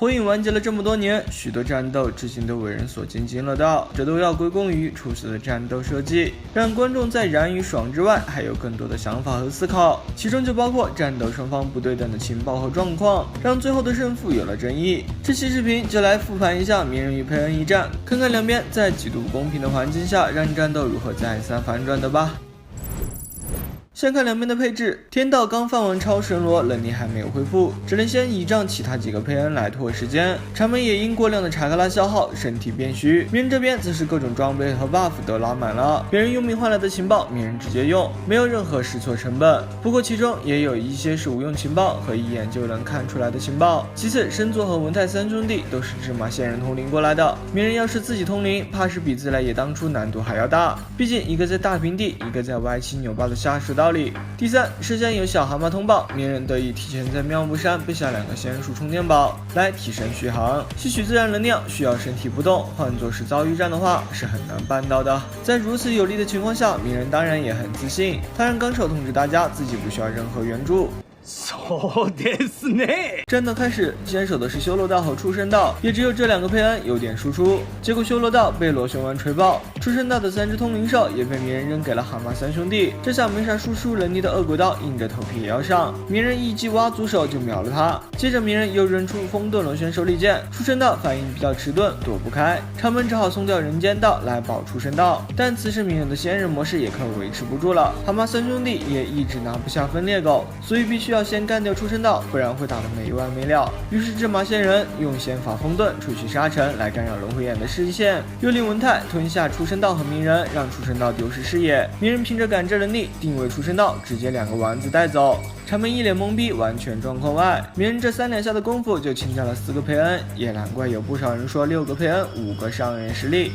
火影完结了这么多年，许多战斗至今都为人所津津乐道，这都要归功于出色的战斗设计，让观众在燃与爽之外，还有更多的想法和思考。其中就包括战斗双方不对等的情报和状况，让最后的胜负有了争议。这期视频就来复盘一下鸣人与佩恩一战，看看两边在极度不公平的环境下，让战斗如何再三反转的吧。先看两边的配置，天道刚放完超神罗，能力还没有恢复，只能先倚仗其他几个佩恩来拖时间。长门也因过量的查克拉消耗，身体变虚。鸣人这边则是各种装备和 buff 都拉满了，别人用命换来的情报，鸣人直接用，没有任何试错成本。不过其中也有一些是无用情报和一眼就能看出来的情报。其次，深作和文太三兄弟都是芝麻仙人通灵过来的，鸣人要是自己通灵，怕是比自来也当初难度还要大。毕竟一个在大平地，一个在歪七扭八的下水道里。第三，事先有小蛤蟆通报，鸣人得以提前在妙木山备下2个仙术充电宝，来提升续航。吸取自然能量需要身体不动，换作是遭遇战的话是很难办到的。在如此有利的情况下，鸣人当然也很自信，他让纲手通知大家自己不需要任何援助。そうですね。战斗开始，先手的是修罗道和畜生道，也只有这2个佩恩有点输出。结果修罗道被螺旋丸锤爆，畜生道的3只通灵兽也被鸣人扔给了蛤蟆三兄弟。这下没啥输出能力的恶鬼道硬着头皮也要上，鸣人一击挖足手就秒了他。接着鸣人又扔出风遁螺旋手里剑，畜生道反应比较迟钝，躲不开。长门只好送掉人间道来保畜生道，但此时鸣人的仙人模式也快维持不住了，蛤蟆三兄弟也一直拿不下分裂狗，所以必须要先干掉畜生道，不然会打得没完没了。于是芝麻仙人用仙法风遁吹去沙尘来干扰轮回眼的视线，又令文太吞下畜生道和鸣人，让畜生道丢失视野。鸣人凭着感知能力定位畜生道，直接2个丸子带走。长门一脸懵逼，完全状况外。鸣人这3两下的功夫就清掉了4个佩恩，也难怪有不少人说6个佩恩5个上人实力。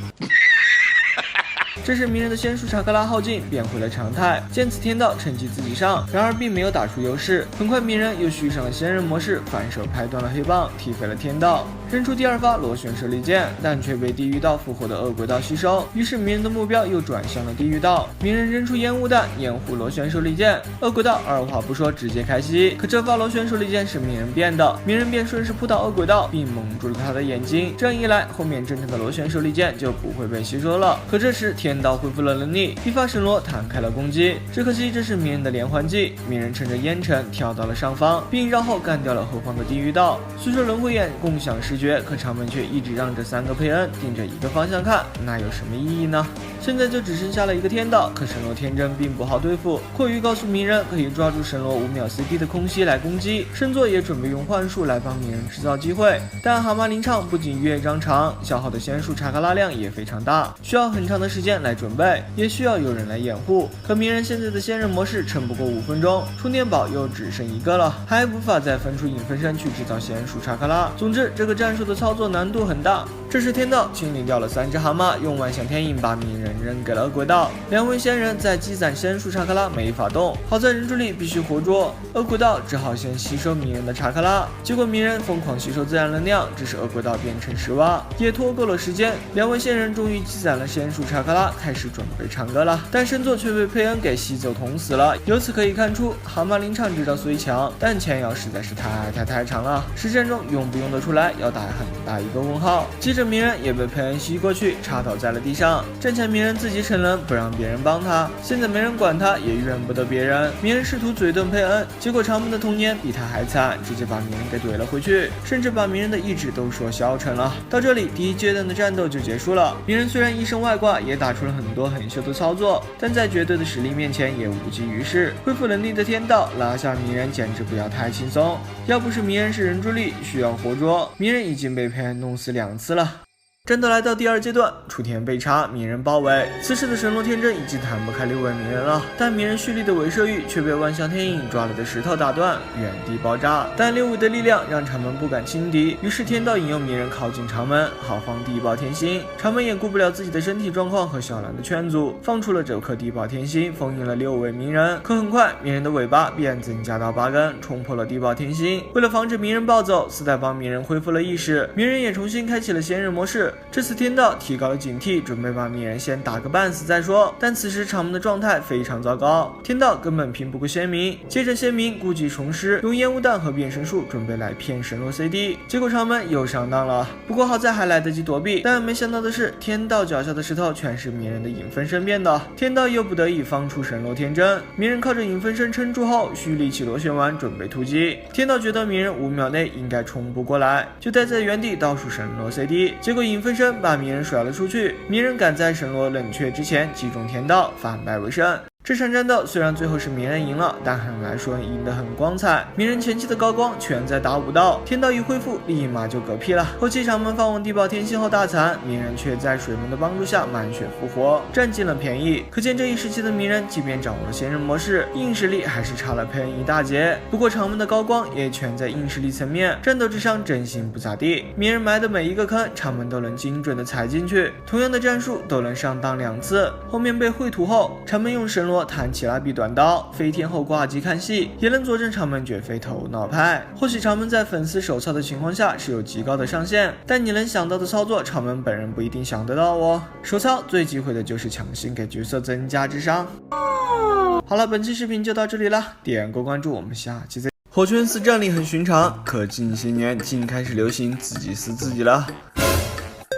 这时鸣人的仙术查克拉耗尽变回了常态，见此天道趁机自己上，然而并没有打出优势。很快鸣人又续上了仙人模式，反手拍断了黑棒，踢飞了天道，扔出第2发螺旋手里剑，但却被地狱道复活的恶鬼道吸收。于是鸣人的目标又转向了地狱道，鸣人扔出烟雾弹掩护螺旋手里剑，恶鬼道二话不说直接开吸。可这发螺旋手里剑是鸣人变的，鸣人便顺势扑倒恶鬼道，并蒙住了他的眼睛。这样一来，后面正常的螺旋手里剑就不会被吸收了。可这时天道恢复了能力，一发神罗弹开了攻击。只可惜这是鸣人的连环计，鸣人趁着烟尘跳到了上方，并绕后干掉了后方的地狱道。虽说轮回眼共享视觉，可长门却一直让这3个佩恩盯着一个方向看，那有什么意义呢？现在就只剩下了一个天道，可神罗天真并不好对付。阔鱼告诉鸣人可以抓住神罗5秒 CP 的空隙来攻击，圣座也准备用幻术来帮鸣人制造机会。但蛤蟆灵场不仅乐章长，消耗的仙术查克拉量也非常大，需要很长的时间来准备，也需要有人来掩护。可鸣人现在的仙人模式撑不过5分钟，充电宝又只剩1个了，还无法再分出影分身去制造仙术查克拉。总之这个战术的操作难度很大。这时天道清理掉了3只蛤蟆，用万象天影把鸣人扔给了恶鬼道。2位仙人在积攒仙术查克拉没法动，好在人柱力必须活捉，恶鬼道只好先吸收鸣人的查克拉。结果鸣人疯狂吸收自然能量，致使恶鬼道变成石蛙，也拖够了时间。2位仙人终于积攒了仙术查克拉，开始准备唱歌了。但神座却被佩恩给吸走捅死了。由此可以看出，蛤蟆灵场知道虽强，但前摇实在是太长了，实战中用不用得出来，要打很大一个问号。接着鸣人也被佩恩吸过去，插倒在了地上。战前鸣人自己逞能，不让别人帮他，现在没人管他，也怨不得别人。鸣人试图嘴遁佩恩，结果长门的童年比他还惨，直接把鸣人给怼了回去，甚至把鸣人的意志都说消沉了。到这里，第1阶段的战斗就结束了。鸣人虽然一身外挂，也打出了很多很秀的操作，但在绝对的实力面前也无济于事。恢复能力的天道拉下鸣人简直不要太轻松，要不是鸣人是人柱力，需要活捉，鸣人已经被佩恩弄死2次了。战斗来到第2阶段，雏田被插，鸣人包围。此时的神罗天真已经弹不开6位鸣人了，但鸣人蓄力的伪射域却被万象天影抓了的石头打断，原地爆炸。但6位的力量让长门不敢轻敌，于是天道引诱鸣人靠近长门，好放地爆天星。长门也顾不了自己的身体状况和小兰的劝阻，放出了这颗地爆天星，封印了6位鸣人。可很快，鸣人的尾巴便增加到8根，冲破了地爆天星。为了防止鸣人暴走，四代帮鸣人恢复了意识，鸣人也重新开启了仙人模式。这次天道提高了警惕，准备把鸣人先打个半死再说。但此时场门的状态非常糟糕，天道根本拼不过仙明，接着仙明故技重施，用烟雾弹和变身术准备来骗神罗 CD， 结果场门又上当了。不过好在还来得及躲避，但没想到的是，天道脚下的石头全是鸣人的影分身变的，天道又不得已放出神罗天真，鸣人靠着影分身撑住后，蓄力起螺旋丸准备突击。天道觉得鸣人5秒内应该冲不过来，就待在原地倒数神罗 CD， 结果影分身把鸣人甩了出去，鸣人赶在神罗冷却之前击中天道，反败为胜。这场战斗虽然最后是鸣人赢了，但很来说赢得很光彩。鸣人前期的高光全在打武道，天道一恢复立马就嗝屁了。后期场门放往地堡天星后大残，鸣人却在水门的帮助下满血复活，占尽了便宜。可见这一时期的鸣人即便掌握了仙人模式，硬实力还是差了佩恩一大截。不过场门的高光也全在硬实力层面，战斗之上真心不咋地。鸣人埋的每一个坑，场门都能精准的踩进去，同样的战术都能上当2次。后面被绘图后，场门用神罗弹起拉比短刀，飞天后挂机看戏，也能佐证场门绝非头脑派。或许场门在粉丝手操的情况下是有极高的上限，但你能想到的操作，场门本人不一定想得到哦。手操最忌讳的就是强行给角色增加智商。好了，本期视频就到这里了，点个关注，我们下期再见。火拳四战力很寻常，可近些年竟开始流行自己撕自己了。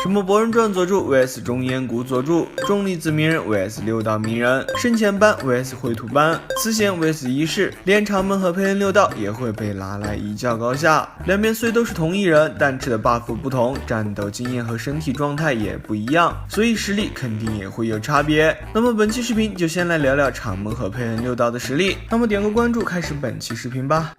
什么博人传佐助 vs 中岩谷佐助，重离子鸣人 vs 六道鸣人，圣前班 vs 绘图班，慈贤 vs 一世，连长门和佩恩六道也会被拉来一较高下。两边虽都是同一人，但吃的 buff 不同，战斗经验和身体状态也不一样，所以实力肯定也会有差别。那么本期视频就先来聊聊长门和佩恩六道的实力。那么点个关注，开始本期视频吧。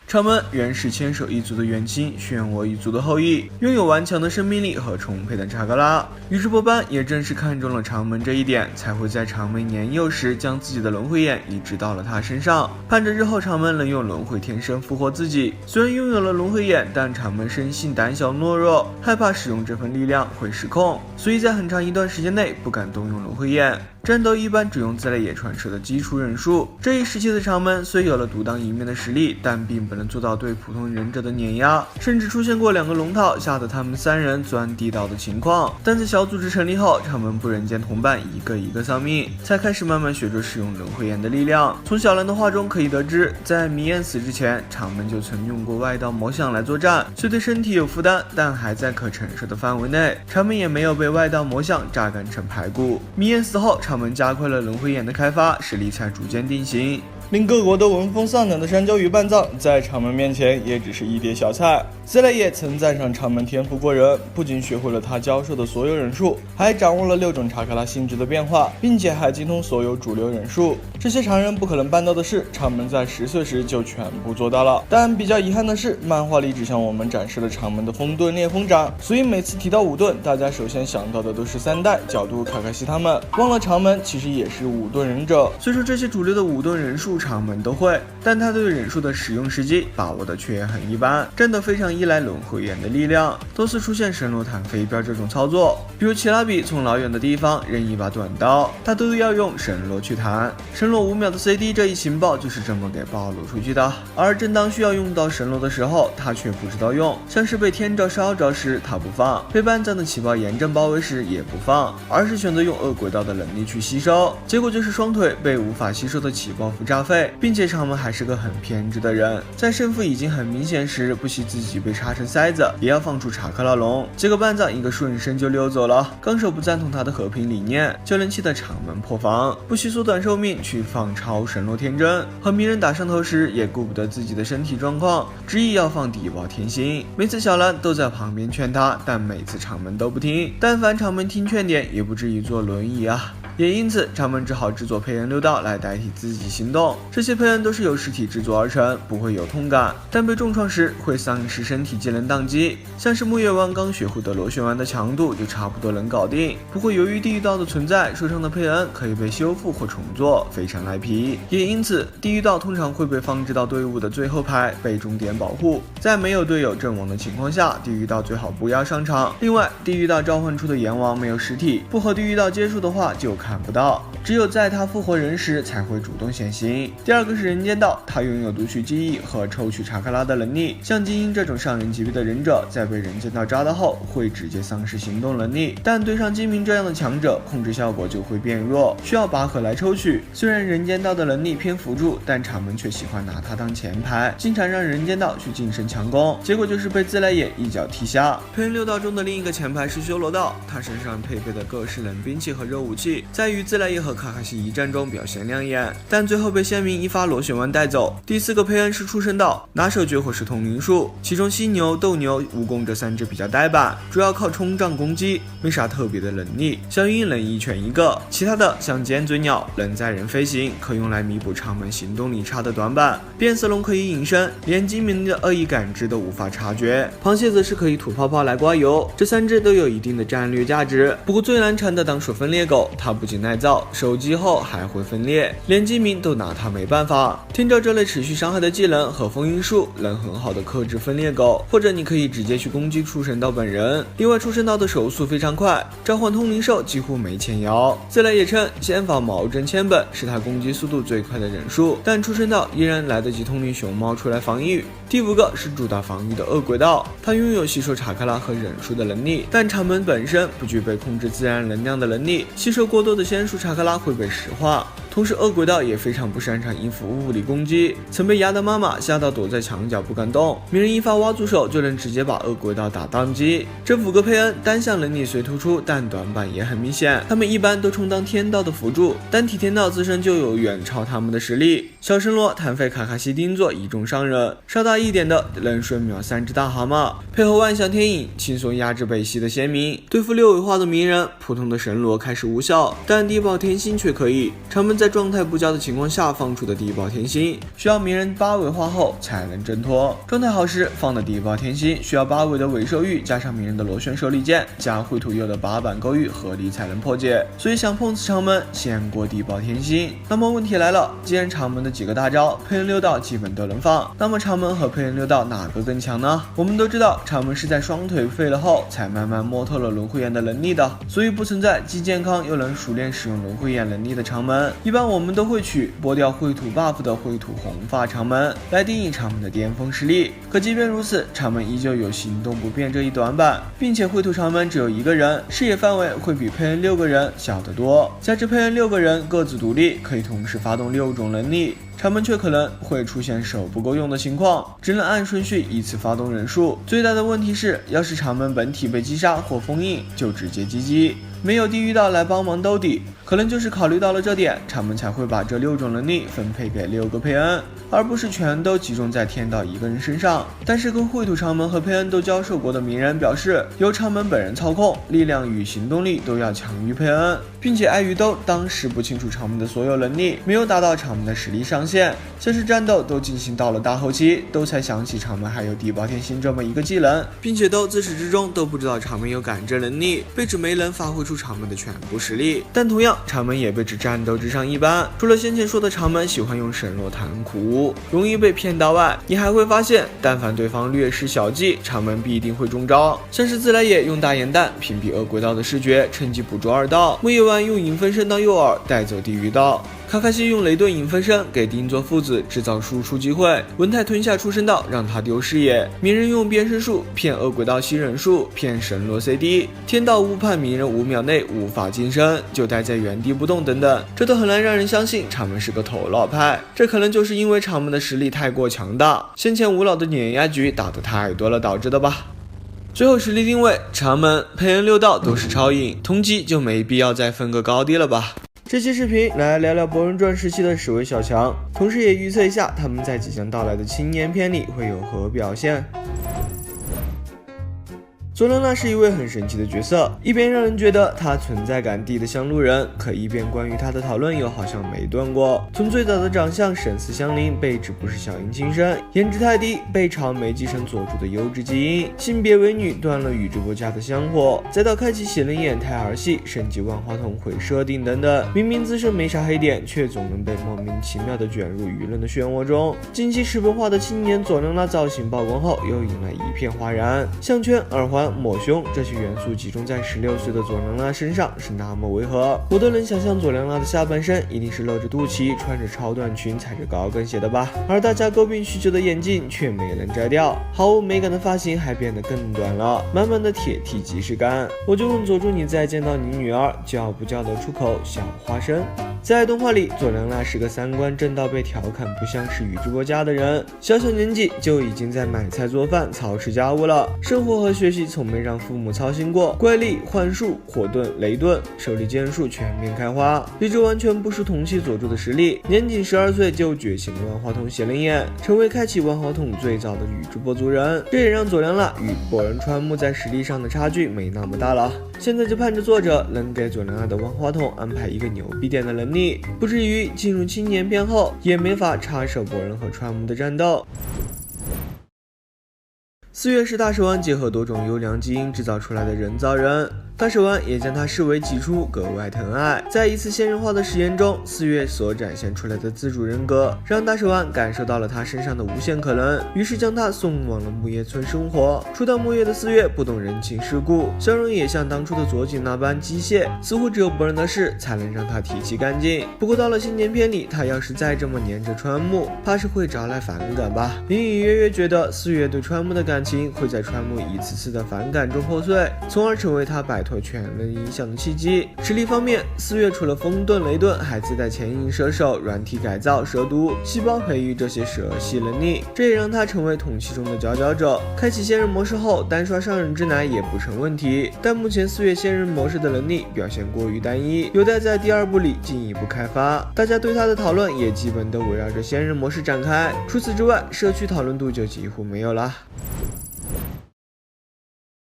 长门原是千手一族的远亲，漩涡一族的后裔，拥有顽强的生命力和充沛的查格拉。宇智波斑也正是看中了长门这一点，才会在长门年幼时将自己的轮回眼移植到了他身上，盼着日后长门能用轮回天生复活自己。虽然拥有了轮回眼，但长门生性胆小懦弱，害怕使用这份力量会失控，所以在很长一段时间内不敢动用轮回眼。战斗一般只用自类野传说的基础忍术。这一时期的长门虽有了独当一面的实力，但并不能做到对普通忍者的碾压，甚至出现过2个龙套吓得他们3人钻地道的情况。但在小组织成立后，长门不忍见同伴一个一个丧命，才开始慢慢学着使用轮回眼的力量。从小兰的话中可以得知，在迷眼死之前，长门就曾用过外道魔像来作战，虽对身体有负担，但还在可承受的范围内。长门也没有被外道魔像榨干成排骨。迷眼死后，长门加快了轮回眼的开发，实力才逐渐定型。令各国都闻风丧胆的山椒鱼半藏，在长门面前也只是一碟小菜。自类也曾赞赏长门天赋过人，不仅学会了他教授的所有忍术，还掌握了6种查克拉性质的变化，并且还精通所有主流忍术。这些常人不可能办到的事，长门在10岁时就全部做到了。但比较遗憾的是，漫画里只向我们展示了长门的风遁烈风掌，所以每次提到武遁，大家首先想到的都是3代角度卡卡西他们，忘了长门其实也是武遁忍者。虽说这些主流的武遁忍术长门都会，但他对忍术的使用时机把握的却很一般，真的非常依赖轮回眼的力量，多次出现神罗弹飞镖这种操作，比如奇拉比从老远的地方扔一把短刀，他都要用神罗去弹。神罗5秒的 CD 这一情报就是这么给暴露出去的，而正当需要用到神罗的时候，他却不知道用，像是被天照烧着时他不放，被半藏的起爆炎阵包围时也不放，而是选择用恶鬼道的能力去吸收，结果就是双腿被无法吸收的起爆符炸废，并且长门还是个很偏执的人，在胜负已经很明显时，不惜自己被插成塞子，也要放出查克拉龙，结果半藏一个顺身就溜走了。纲手不赞同他的和平理念，就能气得长门破防，不惜缩短寿命去放超神罗天真，和鸣人打上头时也顾不得自己的身体状况，执意要放地堡天星。每次小兰都在旁边劝他，但每次长门都不听，但凡长门听劝点，也不至于坐轮椅啊。也因此，长门只好制作佩恩6道来代替自己行动。这些佩恩都是由实体制作而成，不会有痛感，但被重创时会丧失身体技能宕机。像是木叶丸刚学会的螺旋丸的强度就差不多能搞定。不过由于地狱道的存在，受伤的佩恩可以被修复或重做，非常赖皮。也因此，地狱道通常会被放置到队伍的最后排，被终点保护。在没有队友阵亡的情况下，地狱道最好不要上场。另外，地狱道召唤出的阎王没有实体，不和地狱道接触的话就开看不到，只有在他复活人时才会主动显形。第二个是人间道，他拥有读取记忆和抽取查克拉的能力，像金鹰这种上人级别的忍者，在被人间道扎到后会直接丧失行动能力，但对上金明这样的强者，控制效果就会变弱，需要拔河来抽取。虽然人间道的能力偏辅助，但长门却喜欢拿他当前排，经常让人间道去近身强攻，结果就是被自来也一脚踢下。佩恩六道中的另一个前排是修罗道，他身上配备的各式冷兵器和热武器，在与自来也和卡卡西一战中表现亮眼，但最后被鲜明一发螺旋丸带走。第四个佩恩是出生道，拿手绝活是通灵术，其中犀牛、斗牛、蜈蚣这三只比较呆板，主要靠冲撞攻击，没啥特别的能力。小樱能一拳一个，其他的像尖嘴鸟能载人飞行，可用来弥补长门行动力差的短板。变色龙可以隐身，连精明的恶意感知都无法察觉。螃蟹则是可以吐泡泡来刮油，这三只都有一定的战略价值。不过最难缠的当属分裂狗，它不仅耐造，手击后还会分裂，连精明都拿它没办法。听着这类持续伤害的技能和封印术能很好的克制分裂狗，或者你可以直接去攻击出神道本人。另外出神道的手速非常快，召唤通灵兽几乎没前摇。自来也称先发毛针千本是他攻击速度最快的忍术，但出神道依然来得及通灵熊猫出来防御。第五个是主打防御的恶鬼道，他拥有吸收查克拉和忍术的能力，但长门本身不具备控制自然能量的能力，吸收过多的仙术查克拉会被石化。同时恶鬼道也非常不擅长应付物理攻击，曾被牙的妈妈吓到躲在墙角不敢动，鸣人一发挖足手就能直接把恶鬼道打宕机。这5个佩恩单项能力虽突出，但短板也很明显，他们一般都充当天道的辅助，单体天道自身就有远超他们的实力。小神罗、弹飞、卡卡西丁做一众上人，稍大一点的能瞬秒3只大蛤蟆，配合万象天影轻松压制北西的先民。对付6尾化的鸣人，普通的神罗开始无效，但地爆天星却可以。长门在状态不佳的情况下放出的地爆天星，需要鸣人8尾化后才能挣脱。状态好时放的地爆天星需要8尾的尾兽玉加上鸣人的螺旋手里剑加绘图佑的8板勾玉合力才能破解，所以想碰瓷长门先过地爆天星。那么问题来了，既然长门的几个大招佩恩6道基本都能放，那么长门和佩恩6道哪个更强呢？我们都知道长门是在双腿废了后才慢慢摸透了轮回眼的能力的，所以不存在既健康又能熟练使用轮回眼能力的长门。一般我们都会取剥掉绘图 buff 的绘图红发长门来定义长门的巅峰实力，可即便如此，长门依旧有行动不便这一短板，并且绘图长门只有1个人，视野范围会比佩恩6个人小得多，加之佩恩6个人各自独立，可以同时发动6种能力，长门却可能会出现手不够用的情况，只能按顺序依次发动忍术。最大的问题是，要是长门本体被击杀或封印，就直接GG，没有地狱道来帮忙兜底。可能就是考虑到了这点，长门才会把这6种能力分配给6个佩恩，而不是全都集中在天道1个人身上。但是跟绘图长门和佩恩都交手过的鸣人表示，由长门本人操控，力量与行动力都要强于佩恩，并且碍于都当时不清楚长门的所有能力，没有达到长门的实力上限，像是战斗都进行到了大后期，都才想起长门还有地爆天星这么一个技能，并且都自始至终都不知道长门有感知能力，被指没能发挥出长门的全部实力。但同样长门也被指战斗智商一般，除了先前说的长门喜欢用神罗弹苦无，容易被骗到外，你还会发现但凡对方略施小计，长门必定会中招，像是自来也用大眼蛋屏蔽恶鬼道的视觉，趁机捕捉2道，木叶丸用影分身当诱饵带走地狱道，卡卡西用雷顿影分身给丁作父子制造输出机会，文太吞下出生道让他丢视野，鸣人用变身术骗恶鬼道吸忍术，骗神罗 CD， 天道误判鸣人5秒内无法晋升，就待在原地不动等等，这都很难让人相信长门是个头脑派。这可能就是因为长门的实力太过强大，先前无脑的碾压局打得太多了导致的吧。最后实力定位，长门、佩恩6道都是超影，同级就没必要再分个高低了吧。这期视频来聊聊博人传时期的10位小强，同时也预测一下他们在即将到来的青年篇里会有何表现。佐伦娜是一位很神奇的角色，一边让人觉得她存在感低的像路人，可一边关于她的讨论又好像没断过。从最早的长相神似香菱，被指不是小樱亲生，颜值太低，被嘲没继承佐助的优质基因，性别为女，断了宇智波家的香火，再到开启写轮眼胎儿系，升级万花筒毁设定等等，明明自身没啥黑点，却总能被莫名其妙的卷入舆论的漩涡中。近期日本化的青年佐伦娜造型曝光后，又引来一片哗然，项圈、耳环、强、抹凶这些元素集中在16岁的佐良娜身上是那么违和。我都能想象佐良娜的下半身一定是露着肚脐，穿着超短裙，踩着高跟鞋的吧。而大家诟病许久的眼镜却没人摘掉，毫无美感的发型还变得更短了，满满的铁 T 即视感。我就问佐助，你再见到你女儿，叫不叫得出口小花生？在动画里，佐良娜是个三观正到被调侃不像是宇智波家的人，小年纪就已经在买菜做饭、操持家务了，生活和学习从没让父母操心过。怪力、幻术、火遁、雷遁，手里剑术全面开花，比这完全不输同期佐助的实力。年仅12岁就觉醒了万花筒写轮眼，成为开启万花筒最早的宇智波族人，这也让佐良娜与波人川木在实力上的差距没那么大了。现在就盼着作者能给佐良娜的万花筒安排一个牛逼点的能力，不至于进入青年篇后也没法插手波人和川木的战斗。4月是大蛇丸结合多种优良基因制造出来的人造人，大蛇丸也将它视为己出，格外疼爱。在一次仙人化的实验中，4月所展现出来的自主人格让大蛇丸感受到了他身上的无限可能，于是将他送往了木叶村生活。初到木叶的4月不懂人情世故，笑容也像当初的佐井那般机械，似乎只有波人的事才能让他提气干劲。不过到了新年篇里，他要是再这么黏着川木，怕是会招来反感吧。隐隐约约觉得4月对川木的感情会在川木一次次的反感中破碎，从而成为他摆脱全人影响的契机。实力方面，4月除了风遁、雷遁，还自带潜影射手、软体改造、蛇毒、细胞培育这些蛇系能力，这也让他成为同期中的佼佼者。开启仙人模式后，单刷上忍之奶也不成问题，但目前4月仙人模式的能力表现过于单一，有待在第2部里进一步开发。大家对他的讨论也基本都围绕着仙人模式展开，除此之外，社区讨论度就几乎没有了。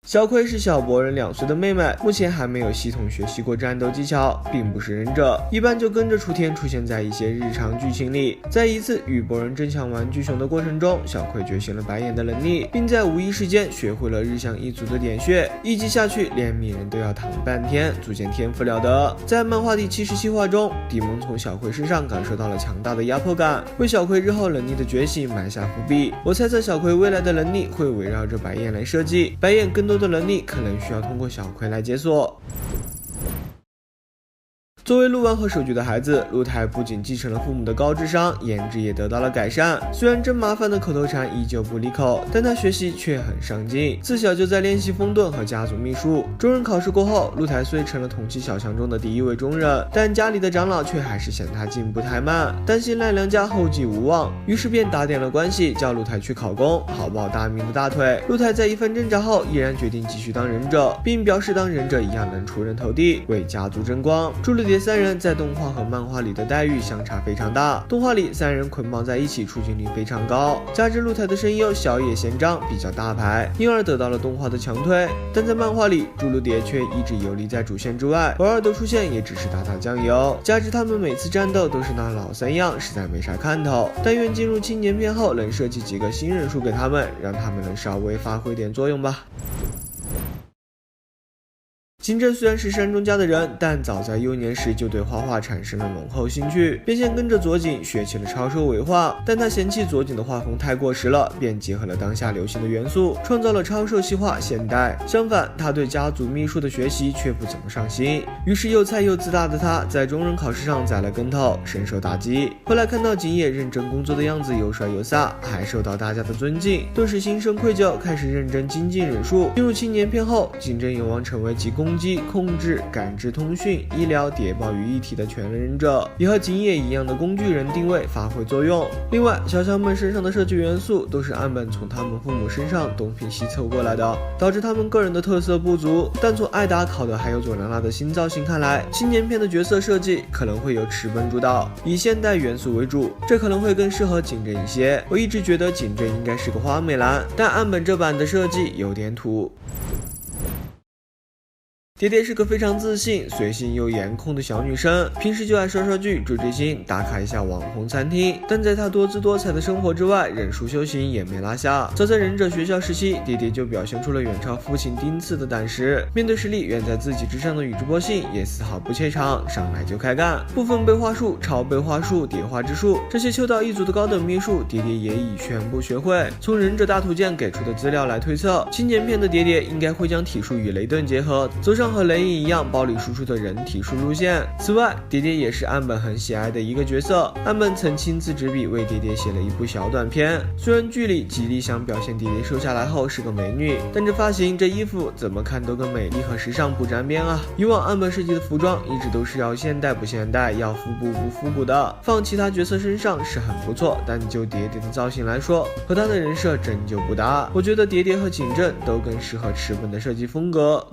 小葵是小博人2岁的妹妹，目前还没有系统学习过战斗技巧，并不是忍者，一般就跟着雏田出现在一些日常剧情里。在一次与博人争抢玩具熊的过程中，小葵觉醒了白眼的能力，并在无意时间学会了日向一族的点穴，一击下去连鸣人都要躺半天，足见天赋了得。在漫画第77话中，迪蒙从小葵身上感受到了强大的压迫感，为小葵日后能力的觉醒埋下伏笔。我猜测小葵未来的能力会围绕着白眼来设计，白眼更多的能力可能需要通过小葵来解锁。作为鹿丸和手举的孩子，鹿台不仅继承了父母的高智商，颜值也得到了改善。虽然真麻烦的口头禅依旧不离口，但他学习却很上进，自小就在练习风遁和家族秘术。中忍考试过后，鹿台虽成了同期小强中的第1位中忍，但家里的长老却还是嫌他进步太慢，担心赖良家后继无望，于是便打点了关系，叫鹿台去考公，好抱大名的大腿。鹿台在一番挣扎后，毅然决定继续当忍者，并表示当忍者一样能出人头地，为家族争光。朱丽蝶3人在动画和漫画里的待遇相差非常大，动画里3人捆绑在一起出镜率非常高，加之鹿台的声优小野贤章比较大牌，因而得到了动画的强推。但在漫画里，朱露蝶却一直游离在主线之外，偶尔的出现也只是打打酱油，加之他们每次战斗都是那老三样，实在没啥看头。但愿进入青年篇后能设计几个新人数给他们，让他们能稍微发挥点作用吧。金正虽然是山中家的人，但早在幼年时就对画画产生了浓厚兴趣，便先跟着佐井学起了超兽尾画。但他嫌弃佐井的画风太过时了，便结合了当下流行的元素，创造了超兽系画现代。相反，他对家族秘术的学习却不怎么上心，于是又菜又自大的他在中忍考试上栽了跟头，深受打击。后来看到井野认真工作的样子，又帅又飒，还受到大家的尊敬，顿时心生愧疚，开始认真精进忍术。进入青年篇后，金正有望成为集攻击、控制、感知、通讯、医疗、谍报于一体的全能忍者，也和井野一样的工具人定位发挥作用。另外，小强们身上的设计元素都是岸本从他们父母身上东拼西凑过来的，导致他们个人的特色不足。但从艾达考的还有佐良娜的新造型看来，青年篇的角色设计可能会由池本主导，以现代元素为主，这可能会更适合井正一些。我一直觉得井正应该是个花美男，但岸本这版的设计有点土。蝶蝶是个非常自信、随性又颜控的小女生，平时就爱刷刷剧、追追星、打卡一下网红餐厅。但在她多姿多彩的生活之外，忍术修行也没落下。早在忍者学校时期，蝶蝶就表现出了远超父亲丁次的胆识。面对实力远在自己之上的宇智波信，也丝毫不怯场，上来就开干。部分背花术、超背花术、蝶花之术，这些秋道一族的高等秘术，蝶蝶也已全部学会。从忍者大图鉴给出的资料来推测，青年篇的蝶蝶应该会将体术与雷顿结合，走上和雷影一样暴力输出的人体术路线。此外，蝶蝶也是岸本很喜爱的一个角色，岸本曾亲自执笔为蝶蝶写了一部小短片。虽然剧里极力想表现蝶蝶瘦下来后是个美女，但这发型、这衣服怎么看都跟美丽和时尚不沾边啊。以往岸本设计的服装一直都是要现代不现代，要复古不复古的，放其他角色身上是很不错，但就蝶蝶的造型来说，和她的人设真就不搭。我觉得蝶蝶和景正都更适合池本的设计风格。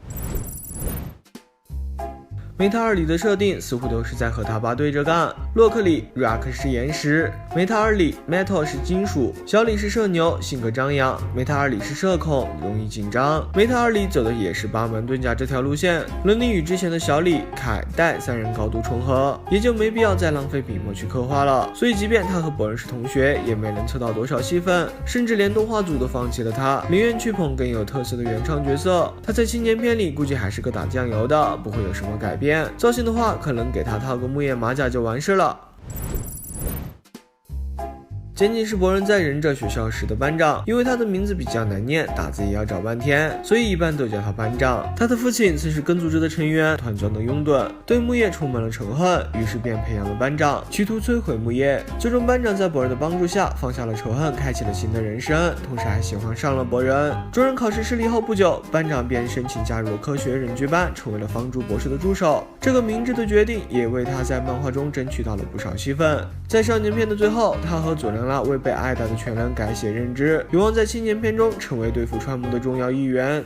梅塔尔里的设定似乎都是在和他爸对着干。洛克里 Rock 是岩石，梅塔尔里 Metal 是金属，小李是社牛，性格张扬，梅塔尔里是社恐，容易紧张。梅塔尔里走的也是八门遁甲这条路线，伦理与之前的小李、凯、戴三人高度重合，也就没必要再浪费笔墨去刻画了。所以即便他和博人是同学，也没能凑到多少戏份，甚至连动画组都放弃了他，宁愿去捧更有特色的原创角色。他在青年篇里估计还是个打酱油的，不会有什么改变。造型的话，可能给他套个木叶马甲就完事了。简仅是博人在忍者学校时的班长，因为他的名字比较难念，打字也要找半天，所以一般都叫他班长。他的父亲曾是根组织的成员，团庄的拥趸，对木叶充满了仇恨，于是便培养了班长，企图摧毁木叶。最终班长在博人的帮助下放下了仇恨，开启了新的人生，同时还喜欢上了博人。中忍考试失利后不久，班长便申请加入了科学忍剧班，成为了方柱博士的助手。这个明智的决定也为他在漫画中争取到了不少戏份。在少年篇的最后，他和佐良拉为被爱戴的全人改写认知，有望在青年篇中成为对付川木的重要一员。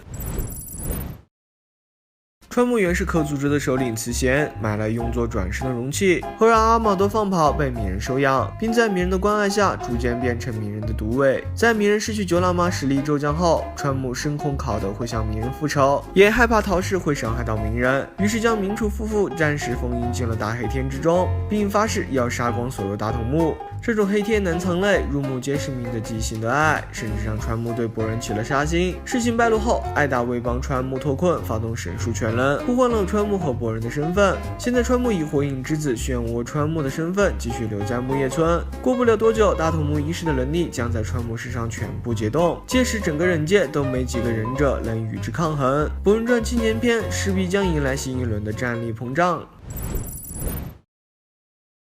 川木原是可组织的首领慈贤，买来用作转世的容器，后让阿茂都放跑，被鸣人收养，并在鸣人的关爱下逐渐变成鸣人的独尾。在鸣人失去九喇嘛实力骤降后，川木深恐考德会向鸣人复仇，也害怕逃逝会伤害到鸣人，于是将鸣楚夫妇暂时封印进了大黑天之中，并发誓要杀光所有大筒木。这种黑天难藏泪，入目皆是鸣的畸形的爱，甚至让川木对博人起了杀心。事情败露后，艾达为帮川木脱困，发动神术全能，互换了川木和博人的身份。现在川木以火影之子漩涡川木的身份继续留在木叶村。过不了多久，大筒木一世的能力将在川木身上全部解冻，届时整个忍界都没几个忍者能与之抗衡。博人传青年篇势必将迎来新一轮的战力膨胀。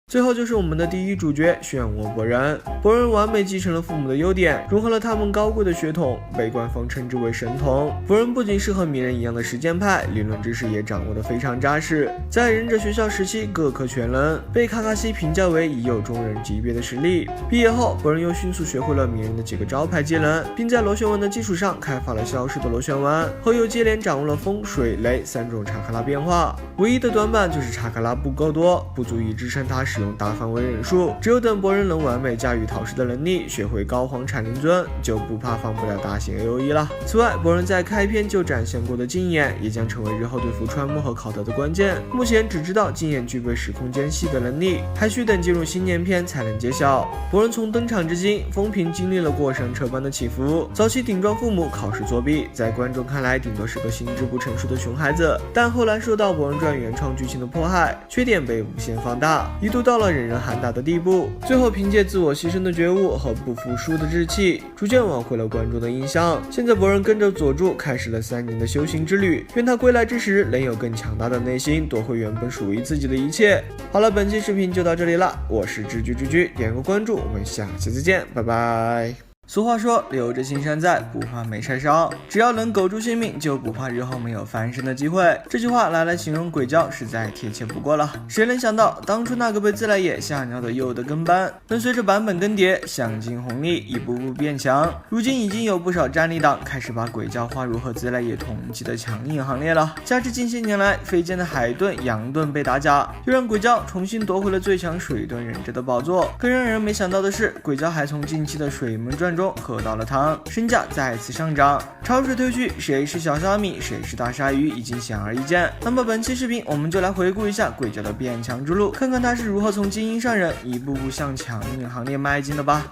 最后就是我们的第一主角漩涡博人。博人完美继承了父母的优点，融合了他们高贵的血统，被官方称之为神童。博人不仅是和鸣人一样的实践派，理论知识也掌握得非常扎实。在忍者学校时期各科全能，被卡卡西评价为已有中忍级别的实力。毕业后，博人又迅速学会了鸣人的几个招牌技能，并在螺旋丸的基础上开发了消失的螺旋丸，后又接连掌握了风、水、雷三种查克拉变化。唯一的短板就是查克拉不够多，不足以支撑他使用大范围忍术，只有等博人能完美驾驭逃世的能力，学会高皇产灵尊，就不怕放不了大型 AOE 了。此外，博人在开篇就展现过的镜眼，也将成为日后对付川木和考德的关键。目前只知道镜眼具备时空间系的能力，还需等进入新年篇才能揭晓。博人从登场至今，风评经历了过山车般的起伏。早期顶撞父母，考试作弊，在观众看来顶多是个心智不成熟的熊孩子，但后来受到博人传原创剧情的迫害，缺点被无限放大，一度到了人人喊打的地步。最后凭借自我牺牲的觉悟和不服输的志气，逐渐挽回了观众的印象。现在博人跟着佐助开始了3年的修行之旅，愿他归来之时能有更强大的内心，夺回原本属于自己的一切。好了，本期视频就到这里了，我是知居知居，点个关注，我们下期再见，拜拜。俗话说，留着青山在，不怕没柴烧。只要能苟住性命，就不怕日后没有翻身的机会。这句话拿来形容鬼教，实在贴切不过了。谁能想到，当初那个被自来也吓尿的鼬的跟班，能随着版本更迭，享尽红利，一步步变强。如今已经有不少战力党开始把鬼教划入和自来也同级的强硬行列了。加之近些年来飞剑的海遁、洋遁被打假，又让鬼教重新夺回了最强水遁忍者的宝座。更让人没想到的是，鬼教还从近期的水门传中喝到了汤，身价再次上涨。潮水退去，谁是小虾米，谁是大鲨鱼，已经显而易见。那么本期视频我们就来回顾一下鬼叫的变强之路，看看他是如何从精英上人一步步向强硬行列迈进的吧。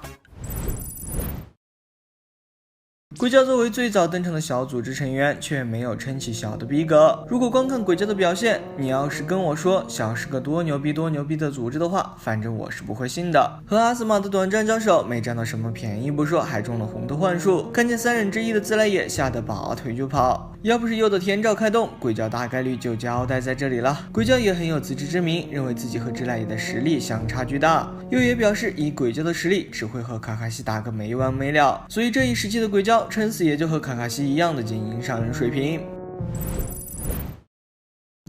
鬼叫作为最早登场的小组织成员，却没有撑起小的逼格。如果光看鬼叫的表现，你要是跟我说小是个多牛逼的组织的话，反正我是不会信的。和阿斯玛的短暂交手，没占到什么便宜不说，还中了红的幻术。看见3人之一的自来也，吓得拔腿就跑。要不是佑的天照开动，鬼叫大概率就交代在这里了。鬼叫也很有自知之明，认为自己和自来也的实力相差巨大。佑也表示，以鬼叫的实力，只会和卡卡西打个没完没了。所以这一时期的鬼叫撑死也就和卡卡西一样的精英上人水平。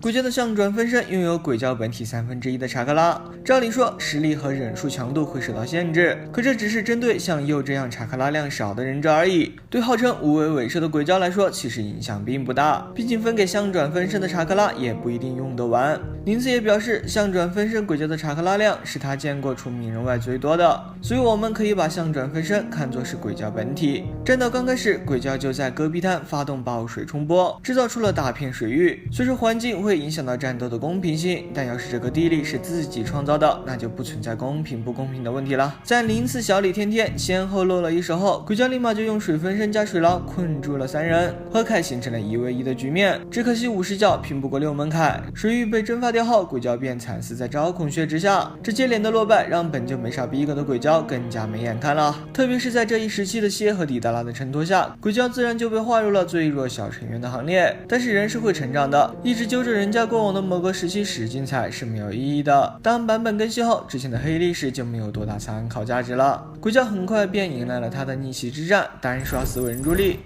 鬼叫的相转分身拥有鬼叫本体1/3的查克拉，照理说实力和忍术强度会受到限制，可这只是针对像佑这样查克拉量少的忍者而已。对号称无为尾兽的鬼叫来说，其实影响并不大，毕竟分给相转分身的查克拉也不一定用得完。宁次也表示，相转分身鬼叫的查克拉量是他见过除鸣人外最多的，所以我们可以把相转分身看作是鬼叫本体。战斗刚开始，鬼叫就在戈壁滩发动爆水冲波，制造出了大片水域。虽说环境会影响到战斗的公平性，但要是这个地利是自己创造的，那就不存在公平不公平的问题了。在零次小李天天先后落了一手后，鬼叫立马就用水分身加水牢困住了3人，和凯形成了1v1的局面。只可惜50角拼不过6门凯，水域被蒸发掉后，鬼叫便惨死在招孔穴之下。这接连的落败让本就没啥逼格的鬼叫更加没眼看了，特别是在这一时期的蝎和迪达拉的衬托下，鬼叫自然就被划入了最弱小成员的行列。但是人是会成长的，一直揪着人家过往的某个时期使精彩是没有意义的。当版本更新后，之前的黑历史就没有多大参考价值了。鬼叫很快便迎来了他的逆袭之战，单刷4位人助力。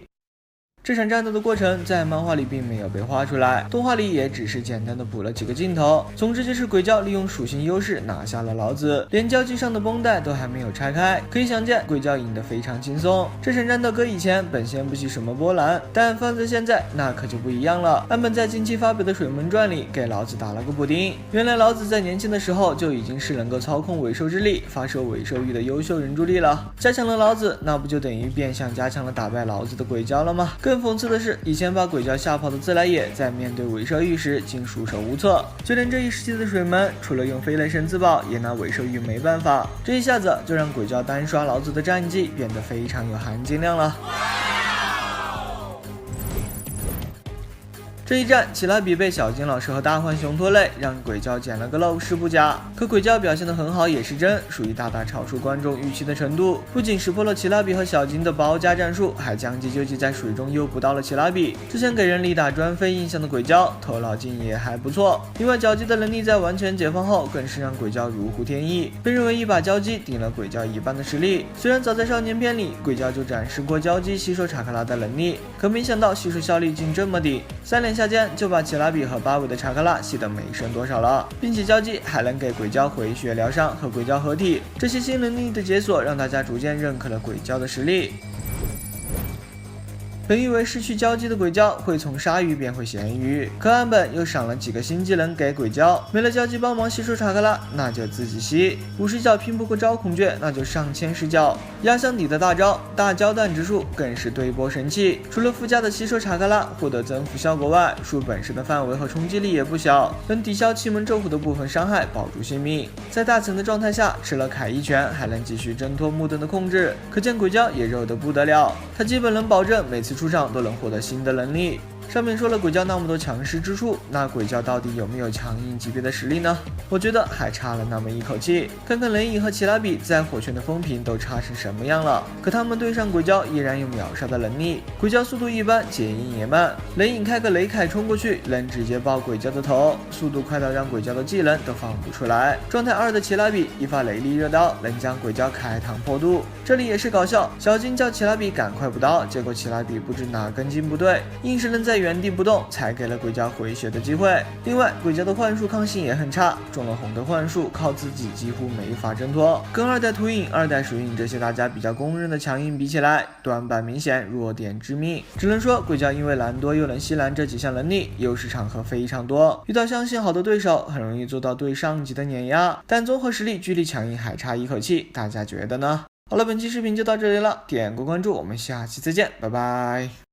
这场战斗的过程在漫画里并没有被画出来，动画里也只是简单的补了几个镜头。总之就是鬼叫利用属性优势拿下了老子，连交际上的绷带都还没有拆开，可以想见鬼叫赢得非常轻松。这场战斗搁以前本掀不起什么波澜，但放在现在那可就不一样了。岸本在近期发表的水门传里给老子打了个补丁，原来老子在年轻的时候就已经是能够操控尾兽之力、发射尾兽域的优秀人助力了。加强了老子，那不就等于变相加强了打败老子的鬼叫了吗？更讽刺的是，以前把鬼叫吓跑的自来也，在面对尾兽域时竟束手无策，就连这一时期的水门，除了用飞雷神自爆，也拿尾兽域没办法。这一下子就让鬼叫单刷老子的战绩变得非常有含金量了。这一战，奇拉比被小金老师和大浣熊拖累，让鬼叫捡了个漏是不假。可鬼叫表现得很好也是真，属于大大超出观众预期的程度。不仅识破了奇拉比和小金的包夹战术，还将计就计在水中诱捕到了奇拉比。之前给人力打专飞印象的鬼叫，头脑劲也还不错。另外脚击的能力在完全解放后，更是让鬼叫如虎添翼，被认为一把交击顶了鬼叫一半的实力。虽然早在少年片里，鬼叫就展示过交击吸收查克拉的能力，可没想到吸收效率竟这么低，3连下间就把奇拉比和8尾的查克拉吸得没剩多少了，并且交击还能给鬼叫回血疗伤和鬼叫合体，这些新能力的解锁让大家逐渐认可了鬼叫的实力。本以为失去交击的鬼叫会从鲨鱼变回咸鱼，可岸本又赏了几个新技能给鬼叫，没了交击帮忙吸收查克拉，那就自己吸。50角拼不过招孔雀，那就上千10角。压箱底的大招大胶弹之术更是对波神器，除了附加的吸收查克拉获得增幅效果外，术本身的范围和冲击力也不小，能抵消气门咒符的部分伤害，保住性命。在大层的状态下吃了凯一拳，还能继续挣脱木盾的控制，可见鬼叫也肉得不得了，他基本能保证每次出场都能获得新的能力。上面说了鬼叫那么多强势之处，那鬼叫到底有没有强硬级别的实力呢？我觉得还差了那么一口气。看看雷影和奇拉比在火圈的风评都差成什么样了，可他们对上鬼叫依然有秒杀的能力。鬼叫速度一般，接应也慢，雷影开个雷凯冲过去，能直接爆鬼叫的头，速度快到让鬼叫的技能都放不出来。状态2的奇拉比一发雷力热刀，能将鬼叫开膛破肚。这里也是搞笑，小金叫奇拉比赶快补刀，结果奇拉比不知哪根筋不对，硬是能在原地不动，才给了鬼叫回血的机会。另外，鬼叫的幻术抗性也很差，中了红的幻术，靠自己几乎没法挣脱。跟2代土影、2代水影这些大家比较公认的强硬比起来，短板明显，弱点致命。只能说鬼叫因为蓝多又能吸蓝这几项能力，优势场合非常多，遇到相信好的对手，很容易做到对上级的碾压。但综合实力距离强硬还差一口气，大家觉得呢？好了，本期视频就到这里了，点个关注，我们下期再见，拜拜。